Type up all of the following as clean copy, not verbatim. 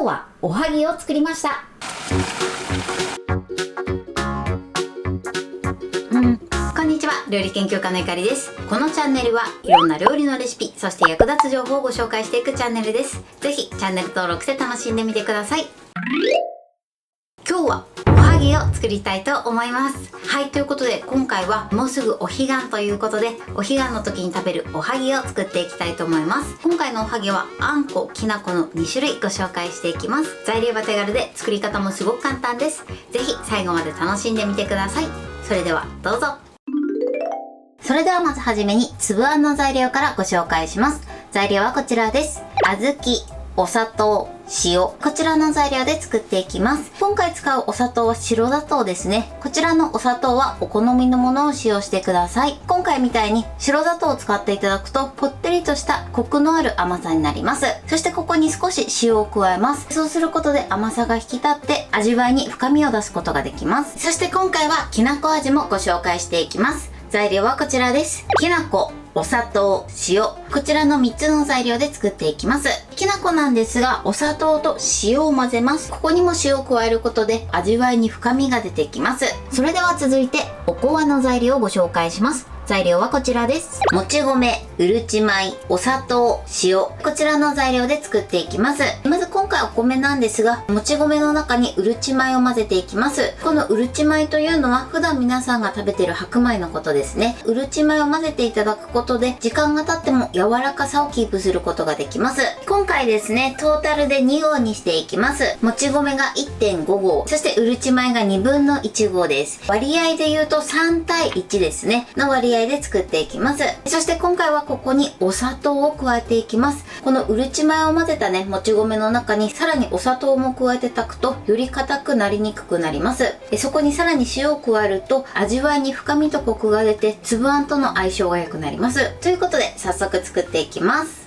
日はおはぎを作りました。こんにちは、料理研究家のゆかりです。このチャンネルはいろんな料理のレシピ、そして役立つ情報をご紹介していくチャンネルです。ぜひチャンネル登録して楽しんでみてください。今日はおはぎを作りたいと思います。はい、ということで今回はもうすぐお彼岸ということで、お彼岸の時に食べるおはぎを作っていきたいと思います。今回のおはぎはあんこ、きなこの2種類ご紹介していきます。材料は手軽で作り方もすごく簡単です。ぜひ最後まで楽しんでみてください。それではどうぞ。それではまずはじめに粒あんの材料からご紹介します。材料はこちらです。小豆、お砂糖、塩。こちらの材料で作っていきます。今回使うお砂糖は白砂糖ですね。こちらのお砂糖はお好みのものを使用してください。今回みたいに白砂糖を使っていただくとぽってりとしたコクのある甘さになります。そしてここに少し塩を加えます。そうすることで甘さが引き立って味わいに深みを出すことができます。そして今回はきなこ味もご紹介していきます。材料はこちらです。きなこ、お砂糖、塩。こちらの3つの材料で作っていきます。きなこなんですが、お砂糖と塩を混ぜます。ここにも塩を加えることで味わいに深みが出てきます。それでは続いて、おこわの材料をご紹介します。材料はこちらです。もち米、うるち米、お砂糖、塩。こちらの材料で作っていきます。まず今回お米なんですが、もち米の中にうるち米を混ぜていきます。このうるち米というのは普段皆さんが食べている白米のことですね。うるち米を混ぜていただくことで時間が経っても柔らかさをキープすることができます。今回ですね、トータルで2合にしていきます。もち米が 1.5 合、そしてうるち米が2分の1合です。割合で言うと3対1ですね。の割合で作っていきます。そして今回はここにお砂糖を加えていきます。このうるち米を混ぜたね、もち米の中にさらにお砂糖も加えて炊くとより硬くなりにくくなります。そこにさらに塩を加えると味わいに深みとコクが出て粒あんとの相性が良くなります。ということで早速作っていきます。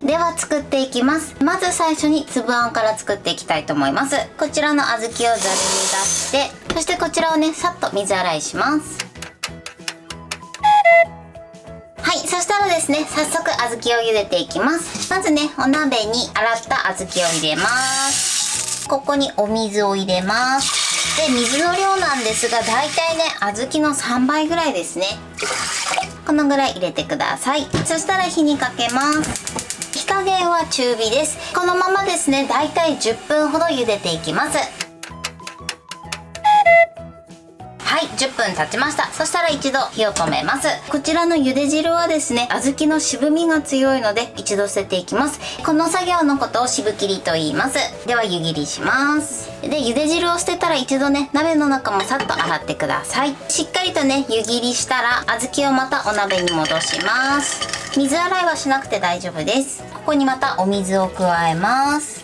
では作っていきます。まず最初に粒あんから作っていきたいと思います。こちらの小豆をざるに出して、そしてこちらをね、さっと水洗いします。はい、そしたらですね、早速小豆を茹でていきます。まずね、お鍋に洗った小豆を入れます。ここにお水を入れます。で、水の量なんですが、だいたいね、小豆の3倍ぐらいですね。このぐらい入れてください。そしたら火にかけます。火加減は中火です。このままですね、だいたい10分ほど茹でていきます。はい、10分経ちました。そしたら一度火を止めます。こちらの茹で汁はですね、小豆の渋みが強いので一度捨てていきます。この作業のことを渋切りと言います。では湯切りします。で、茹で汁を捨てたら一度ね、鍋の中もさっと洗ってください。しっかりとね、湯切りしたら小豆をまたお鍋に戻します。水洗いはしなくて大丈夫です。ここにまたお水を加えます。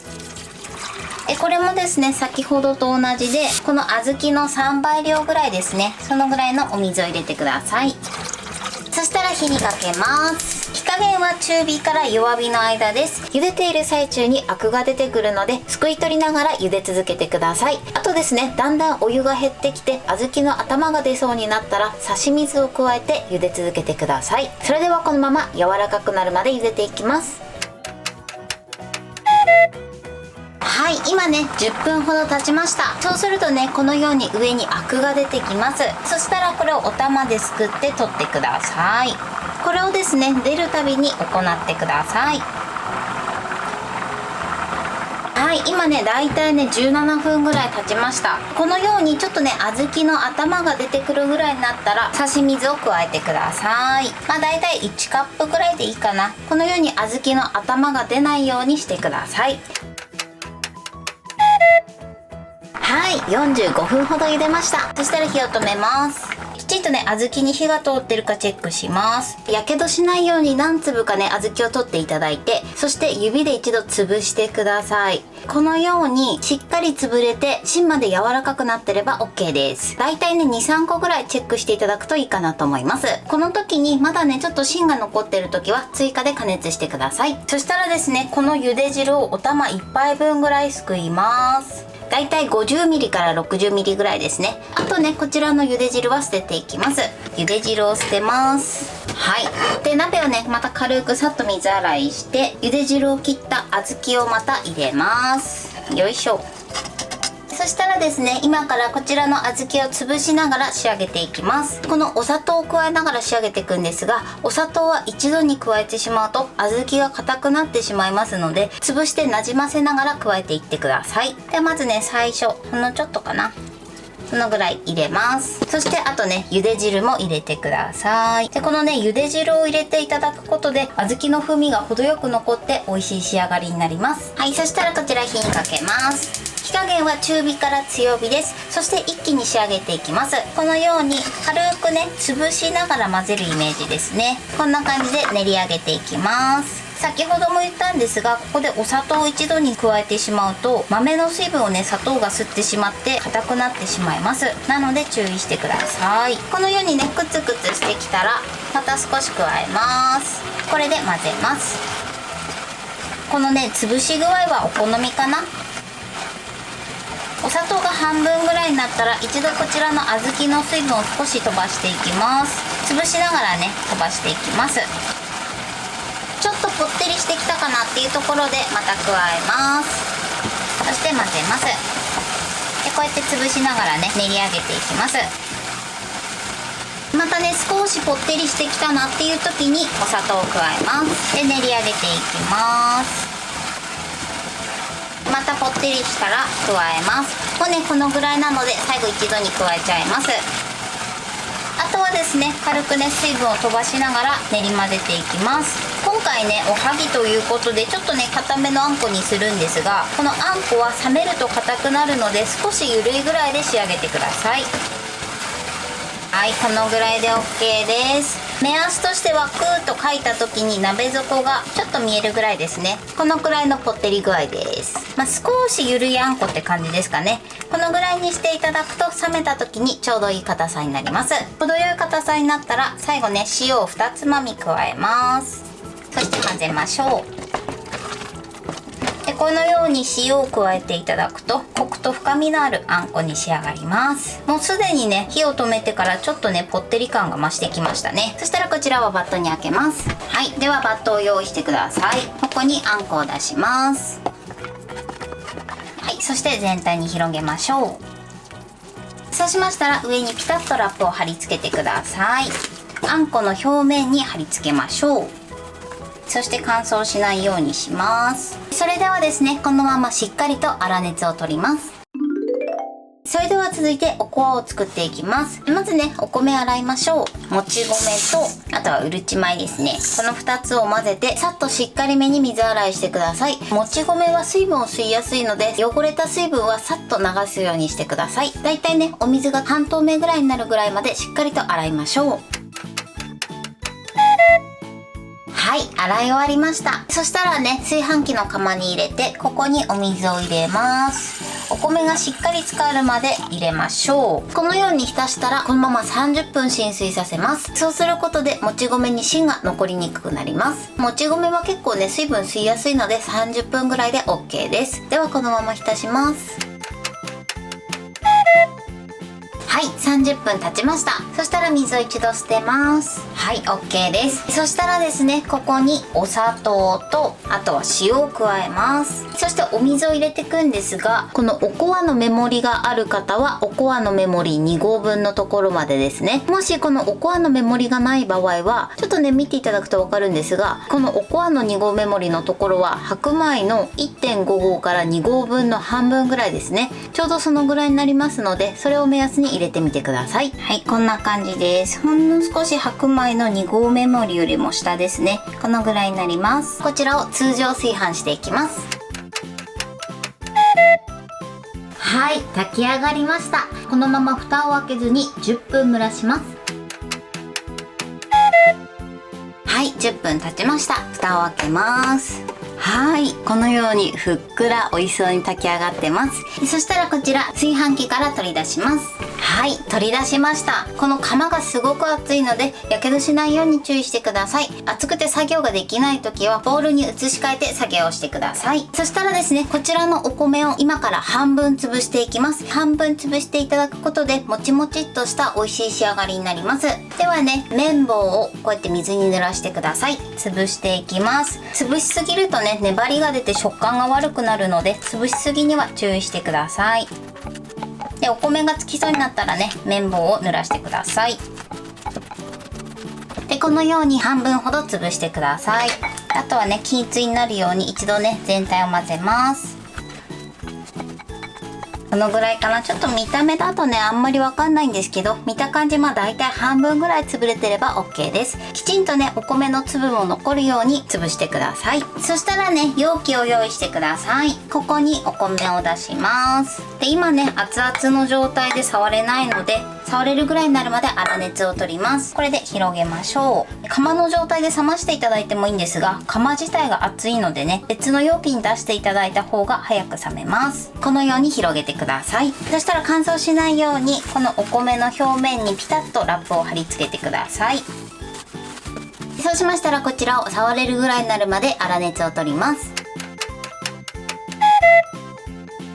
これもですね、先ほどと同じでこの小豆の3倍量ぐらいですね、そのぐらいのお水を入れてください。そしたら火にかけます。火加減は中火から弱火の間です。茹でている最中にアクが出てくるのですくい取りながら茹で続けてください。あとですね、だんだんお湯が減ってきて小豆の頭が出そうになったら差し水を加えて茹で続けてください。それではこのまま柔らかくなるまで茹でていきます。はい、今ね、10分ほど経ちました。そうするとね、このように上にアクが出てきます。そしたらこれをお玉ですくって取ってください。これをですね、出るたびに行ってください。はい、今ね、だいたいね、17分ぐらい経ちました。このようにちょっとね、小豆の頭が出てくるぐらいになったら差し水を加えてください。まあだいたい1カップぐらいでいいかな。このように小豆の頭が出ないようにしてください。はい、45分ほど茹でました。そしたら火を止めます。きちんとね、小豆に火が通ってるかチェックします。やけどしないように何粒かね、小豆を取っていただいて、そして指で一度潰してください。このようにしっかり潰れて芯まで柔らかくなってれば OK です。だいたいね、2、3個ぐらいチェックしていただくといいかなと思います。この時にまだね、ちょっと芯が残ってる時は追加で加熱してください。そしたらですね、この茹で汁をお玉1杯分ぐらいすくいます。だいたい 50ml から 60ml ぐらいですね。あとね、こちらの茹で汁は捨てていきます。茹で汁を捨てます。はい。で、鍋をね、また軽くさっと水洗いして、茹で汁を切った小豆をまた入れます。よいしょ。そしたらですね、今からこちらの小豆を潰しながら仕上げていきます。このお砂糖を加えながら仕上げていくんですが、お砂糖は一度に加えてしまうと小豆が硬くなってしまいますので、潰してなじませながら加えていってください。ではまずね、最初ほんのちょっとかな、そのぐらい入れます。そしてあとね、茹で汁も入れてください。で、このね、茹で汁を入れていただくことで小豆の風味が程よく残って美味しい仕上がりになります。はい、そしたらこちら火にかけます。火加減は中火から強火です。そして一気に仕上げていきます。このように軽くね、潰しながら混ぜるイメージですね。こんな感じで練り上げていきます。先ほども言ったんですが、ここでお砂糖を一度に加えてしまうと豆の水分をね、砂糖が吸ってしまって硬くなってしまいます。なので注意してください。このようにね、クツクツしてきたらまた少し加えます。これで混ぜます。このね、潰し具合はお好みかな。お砂糖が半分ぐらいになったら一度こちらの小豆の水分を少し飛ばしていきます。潰しながらね、飛ばしていきます。ちょっとぽってりしてきたかなっていうところでまた加えます。そして混ぜます。で、こうやって潰しながらね、練り上げていきます。またね、少しぽってりしてきたなっていう時にお砂糖を加えます。で、練り上げていきます。またぽってりしたら加えます。もうね、このぐらいなので最後一度に加えちゃいます。あとはですね、軽くね、水分を飛ばしながら練り混ぜていきます。今回ね、おはぎということでちょっとね、固めのあんこにするんですが、このあんこは冷めると硬くなるので少し緩いぐらいで仕上げてください。はい、このぐらいで OK です。目安としてはクーッとかいた時に鍋底がちょっと見えるぐらいですね。このくらいのぽってり具合です。少しゆるいあんこって感じですかね。このぐらいにしていただくと冷めた時にちょうどいい硬さになります。程よい硬さになったら最後ね、塩を2つまみ加えます。そして混ぜましょう。で、このように塩を加えていただくとコクと深みのあるあんこに仕上がります。もうすでにね、火を止めてからちょっとね、ぽってり感が増してきましたね。そしたらこちらはバットに開けます。はい、ではバットを用意してください。ここにあんこを出します。はい、そして全体に広げましょう。そうしましたら上にピタッとラップを貼り付けてください。あんこの表面に貼り付けましょう。そして乾燥しないようにします。それではですね、このまましっかりと粗熱を取ります。それでは続いておこわを作っていきます。まずね、お米洗いましょう。もち米と、あとはうるち米ですね。この2つを混ぜて、さっとしっかりめに水洗いしてください。もち米は水分を吸いやすいので、汚れた水分はさっと流すようにしてください。だいたいね、お水が半透明ぐらいになるぐらいまでしっかりと洗いましょう。はい、洗い終わりました。そしたらね、炊飯器の釜に入れて、ここにお水を入れます。お米がしっかり浸かるまで入れましょう。このように浸したらこのまま30分浸水させます。そうすることでもち米に芯が残りにくくなります。もち米は結構ね、水分吸いやすいので30分ぐらいで OK です。ではこのまま浸します。はい、30分経ちました。そしたら水を一度捨てます。はい、 OK です。そしたらですね、ここにお砂糖とあとは塩を加えます。そしてお水を入れていくんですが、このおこわの目盛りがある方はおこわの目盛り2合分のところまでですね。もしこのおこわの目盛りがない場合はちょっとね、見ていただくと分かるんですが、このおこわの2合目盛りのところは白米の 1.5 合から2合分の半分ぐらいですね。ちょうどそのぐらいになりますので、それを目安に入れてみてください。はい、こんな感じです。ほんの少し白米の2合目盛りよりも下ですね。このぐらいになります。こちらを通常炊飯していきます。はい、炊き上がりました。このまま蓋を開けずに10分蒸らします。はい、10分経ちました。蓋を開けます。はい、このようにふっくら美味しそうに炊き上がってます。そしたらこちら炊飯器から取り出します。はい、取り出しました。この釜がすごく熱いのでやけどしないように注意してください。熱くて作業ができない時はボウルに移し替えて作業をしてください。そしたらですね、こちらのお米を今から半分潰していきます。半分潰していただくことでもちもちっとした美味しい仕上がりになります。ではね、綿棒をこうやって水に濡らしてください。潰していきます。潰しすぎるとね、粘りが出て食感が悪くなるので、潰しすぎには注意してください。で、お米がつきそうになったらね、綿棒を濡らしてください。で、このように半分ほど潰してください。あとはね、均一になるように一度ね、全体を混ぜます。このぐらいかな。ちょっと見た目だとね、あんまりわかんないんですけど、見た感じだいたい半分ぐらい潰れてれば OK です。きちんとね、お米の粒も残るように潰してください。そしたらね、容器を用意してください。ここにお米を出します。で、今ね、熱々の状態で触れないので、触れるぐらいになるまで粗熱を取ります。これで広げましょう。釜の状態で冷ましていただいてもいいんですが、釜自体が熱いのでね、別の容器に出していただいた方が早く冷めます。このように広げてください。そしたら乾燥しないように、このお米の表面にピタッとラップを貼り付けてください。そうしましたら、こちらを触れるぐらいになるまで粗熱を取ります。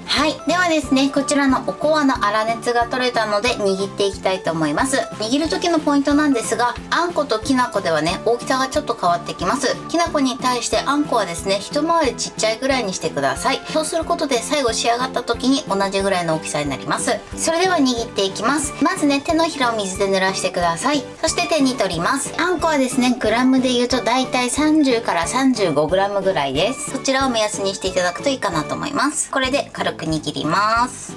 はい。ではですね、こちらのおこわの粗熱が取れたので握っていきたいと思います。握る時のポイントなんですが、あんこときなこではね、大きさがちょっと変わってきます。きなこに対してあんこはですね、一回りちっちゃいぐらいにしてください。そうすることで最後仕上がった時に同じぐらいの大きさになります。それでは握っていきます。まずね、手のひらを水で濡らしてください。そして手に取ります。あんこはですね、グラムで言うとだいたい30から35グラムぐらいです。そちらを目安にしていただくといいかなと思います。これで軽く握ります。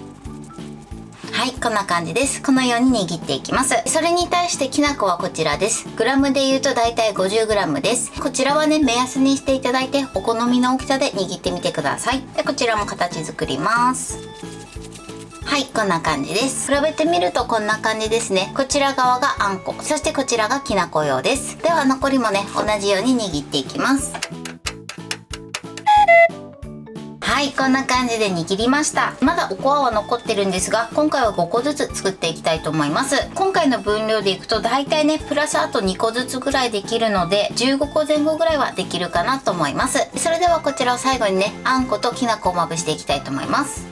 はい、こんな感じです。このように握っていきます。それに対してきなこはこちらです。グラムで言うとだいたい50グラムです。こちらはね、目安にしていただいてお好みの大きさで握ってみてください。で、こちらも形作ります。はい、こんな感じです。比べてみるとこんな感じですね。こちら側があんこ、そしてこちらがきなこ用です。では残りもね、同じように握っていきます。はい、こんな感じで握りました。まだおこわは残ってるんですが、今回は5個ずつ作っていきたいと思います。今回の分量でいくとだいたいね、プラスあと2個ずつぐらいできるので、15個前後ぐらいはできるかなと思います。それではこちらを最後にね、あんこときなこをまぶしていきたいと思います。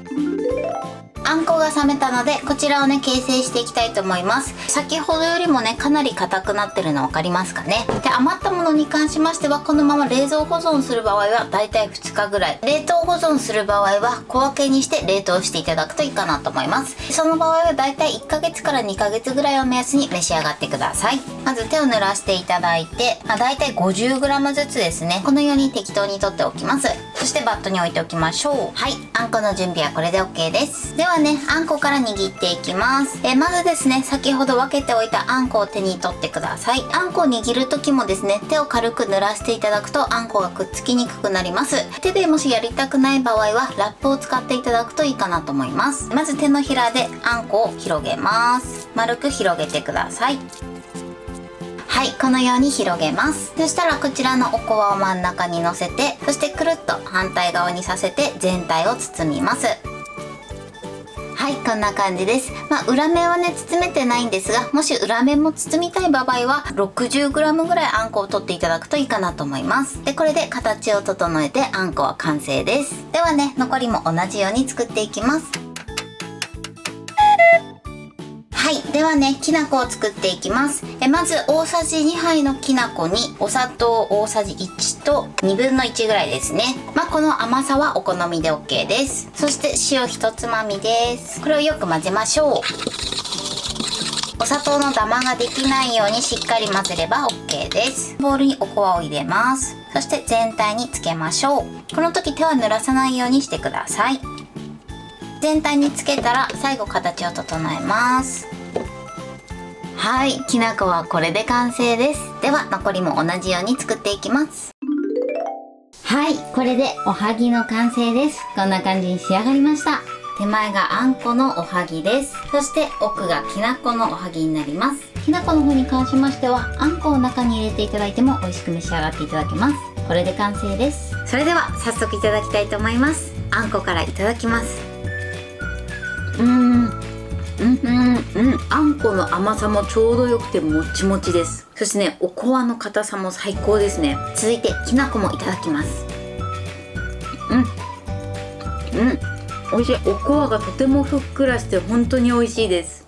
あんこが冷めたので、こちらをね、形成していきたいと思います。先ほどよりもね、かなり硬くなってるの分かりますかね。で、余ったものに関しましては、このまま冷蔵保存する場合はだいたい2日ぐらい、冷凍保存する場合は小分けにして冷凍していただくといいかなと思います。その場合はだいたい1ヶ月から2ヶ月ぐらいを目安に召し上がってください。まず手を濡らしていただいて、だいたい 50g ずつですね、このように適当に取っておきます。そしてバットに置いておきましょう。はい、あんこの準備はこれで OK です。ではね、あんこから握っていきます。まずですね、先ほど分けておいたあんこを手に取ってください。あんこを握る時もですね、手を軽く濡らしていただくとあんこがくっつきにくくなります。手でもしやりたくない場合はラップを使っていただくといいかなと思います。まず手のひらであんこを広げます。丸く広げてください。はい、このように広げます。そしたらこちらのおこわを真ん中に乗せて、そしてくるっと反対側にさせて全体を包みます。はい、こんな感じです。裏面はね、包めてないんですが、もし裏面も包みたい場合は 60g ぐらいあんこを取っていただくといいかなと思います。で、これで形を整えてあんこは完成です。ではね、残りも同じように作っていきます。はい、ではね、きなこを作っていきます。まず大さじ2杯のきなこにお砂糖大さじ1と2分の1ぐらいですね。この甘さはお好みで OK です。そして塩1つまみです。これをよく混ぜましょう。お砂糖のダマができないようにしっかり混ぜれば OK です。ボウルにおこわを入れます。そして全体につけましょう。この時手は濡らさないようにしてください。全体につけたら最後形を整えます。はい、きなこはこれで完成です。では残りも同じように作っていきます。はい、これでおはぎの完成です。こんな感じに仕上がりました。手前があんこのおはぎです。そして奥がきなこのおはぎになります。きなこの方に関しましてはあんこを中に入れていただいても美味しく召し上がっていただけます。これで完成です。それでは早速いただきたいと思います。あんこからいただきます。あんこの甘さもちょうどよくてもちもちです。そしてね、おこわの硬さも最高ですね。続いてきなこもいただきます。美味しい。おこわがとてもふっくらして本当に美味しいです。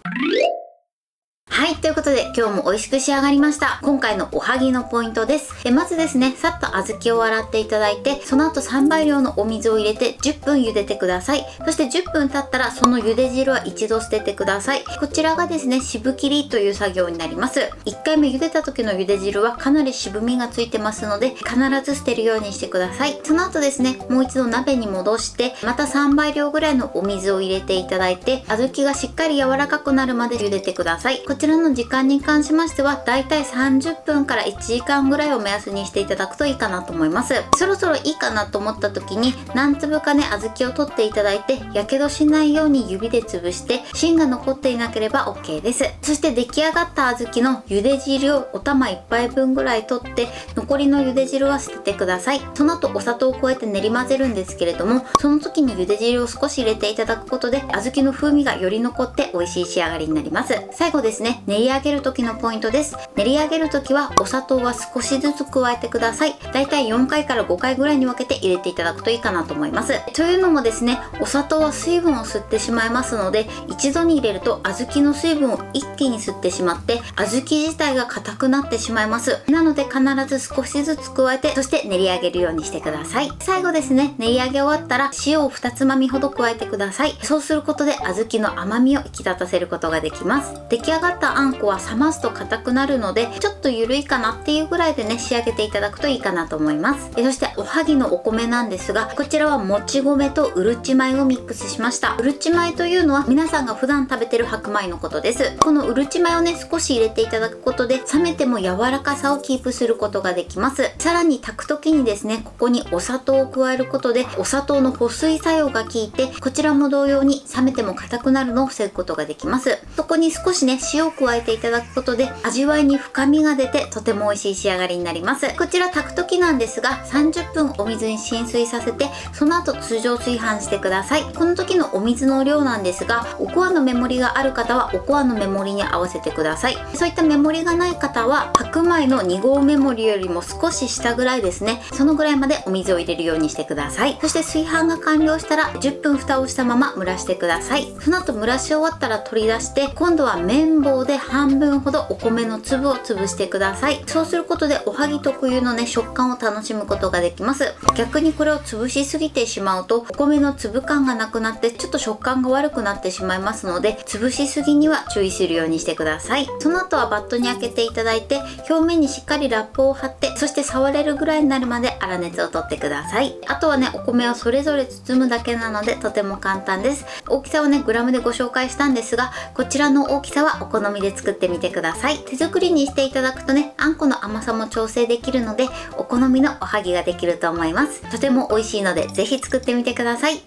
はい、ということで今日も美味しく仕上がりました。今回のおはぎのポイントです。まずですね、さっと小豆を洗っていただいて、その後3倍量のお水を入れて10分茹でてください。そして10分経ったらその茹で汁は一度捨ててください。こちらがですね、渋切りという作業になります。1回目茹でた時の茹で汁はかなり渋みがついてますので、必ず捨てるようにしてください。その後ですね、もう一度鍋に戻して、また3倍量ぐらいのお水を入れていただいて、小豆がしっかり柔らかくなるまで茹でてください。こちらの時間に関しましてはだいたい30分から1時間ぐらいを目安にしていただくといいかなと思います。そろそろいいかなと思った時に何粒かね、小豆を取っていただいて、やけどしないように指で潰して芯が残っていなければ OK です。そして出来上がった小豆の茹で汁をお玉1杯分ぐらい取って、残りの茹で汁は捨ててください。その後お砂糖を加えて練り混ぜるんですけれども、その時に茹で汁を少し入れていただくことで小豆の風味がより残って美味しい仕上がりになります。最後ですね、練り上げる時のポイントです。練り上げる時はお砂糖は少しずつ加えてください。だいたい4回から5回ぐらいに分けて入れていただくといいかなと思います。というのもですね、お砂糖は水分を吸ってしまいますので、一度に入れると小豆の水分を一気に吸ってしまって小豆自体が硬くなってしまいます。なので必ず少しずつ加えて、そして練り上げるようにしてください。最後ですね、練り上げ終わったら塩を2つまみほど加えてください。そうすることで小豆の甘みを引き立たせることができます。出来上がったあんこは冷ますと硬くなるので、ちょっと緩いかなっていうぐらいでね、仕上げていただくといいかなと思います。そしておはぎのお米なんですが、こちらはもち米とうるち米をミックスしました。うるち米というのは皆さんが普段食べてる白米のことです。このうるち米をね、少し入れていただくことで冷めても柔らかさをキープすることができます。さらに炊く時にですね、ここにお砂糖を加えることでお砂糖の保水作用が効いて、こちらも同様に冷めても硬くなるのを防ぐことができます。そこに少しね、塩を加えていただくことで味わいに深みが出てとても美味しい仕上がりになります。こちら炊く時なんですが、30分お水に浸水させて、その後通常炊飯してください。この時のお水の量なんですが、おこわの目盛りがある方はおこわの目盛りに合わせてください。そういった目盛りがない方は白米の2合目盛りよりも少し下ぐらいですね、そのぐらいまでお水を入れるようにしてください。そして炊飯が完了したら10分蓋をしたまま蒸らしてください。その後蒸らし終わったら取り出して、今度は麺棒で半分ほどお米の粒を潰してください。そうすることでおはぎ特有のね、食感を楽しむことができます。逆にこれを潰しすぎてしまうとお米の粒感がなくなってちょっと食感が悪くなってしまいますので、潰しすぎには注意するようにしてください。その後はバットに開けていただいて、表面にしっかりラップを貼って、そして触れるぐらいになるまで粗熱を取ってください。あとはね、お米をそれぞれ包むだけなのでとても簡単です。大きさをね、グラムでご紹介したんですが、こちらの大きさはお好みで作ってみてください。手作りにしていただくとね、あんこの甘さも調整できるので、お好みのおはぎができると思います。とても美味しいのでぜひ作ってみてください。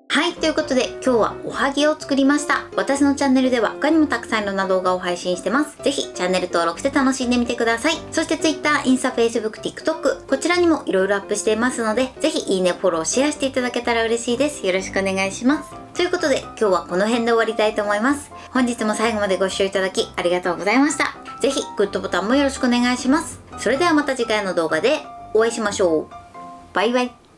はい、ということで今日はおはぎを作りました。私のチャンネルでは他にもたくさんいろんな動画を配信してます。ぜひチャンネル登録して楽しんでみてください。そして Twitter、インスタ、Facebook、TikTok、こちらにもいろいろアップしていますので、ぜひいいね、フォロー、シェアしていただけたら嬉しいです。よろしくお願いします。ということで今日はこの辺で終わりたいと思います。本日も最後までご視聴いただきありがとうございました。ぜひグッドボタンもよろしくお願いします。それではまた次回の動画でお会いしましょう。バイバイ。